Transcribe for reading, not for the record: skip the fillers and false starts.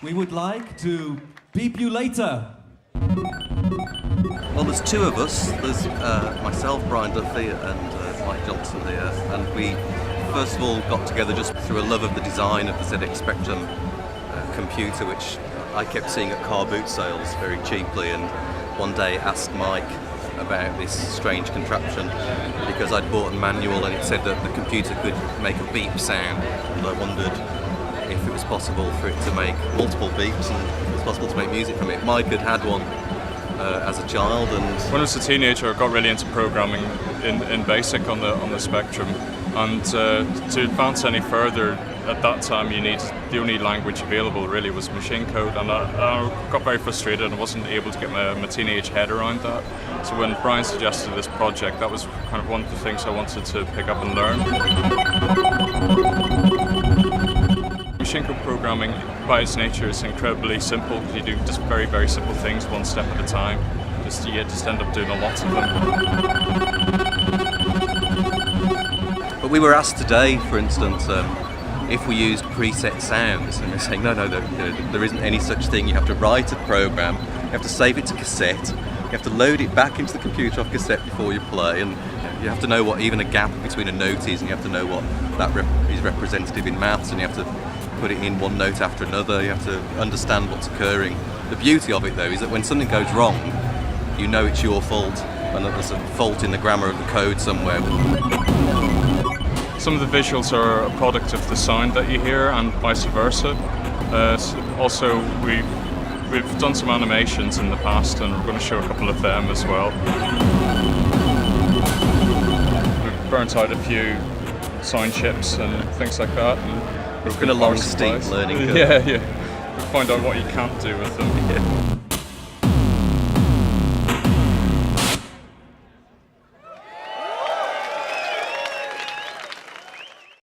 We would like to beep you later. Well, there's two of us. There's myself, Brian Duffy, and Mike Johnson here. And we first of all got together just through a love of the design of the ZX Spectrum computer, which I kept seeing at car boot sales very cheaply. And one day asked Mike about this strange contraption because I'd bought a manual and it said that the computer could make a beep sound. And I wondered if it was possible for it to make multiple beeps and if it was possible to make music from it. Mike had one as a child, and when I was a teenager I got really into programming in BASIC on the Spectrum, and to advance any further at that time the only language available really was machine code, and I got very frustrated and I wasn't able to get my teenage head around that. So when Brian suggested this project, that was kind of one of the things I wanted to pick up and learn. Machine code programming by its nature is incredibly simple. You do just very, very simple things one step at a time. You just end up doing a lot of them. But we were asked today, for instance, if we used preset sounds, and we're saying no, there isn't any such thing. You have to write a program, you have to save it to cassette, you have to load it back into the computer off cassette before you play, and you have to know what even a gap between a note is, and you have to know what that is representative in maths, and you have to put it in one note after another. You have to understand what's occurring. The beauty of it, though, is that when something goes wrong, you know it's your fault, and that there's a fault in the grammar of the code somewhere. Some of the visuals are a product of the sound that you hear, and vice versa. Also, we've done some animations in the past, and we're going to show a couple of them as well. We've burnt out a few sound chips and things like that. And it's been a long, steep learning curve. Yeah. We'll find out what you can't do with them. Yeah.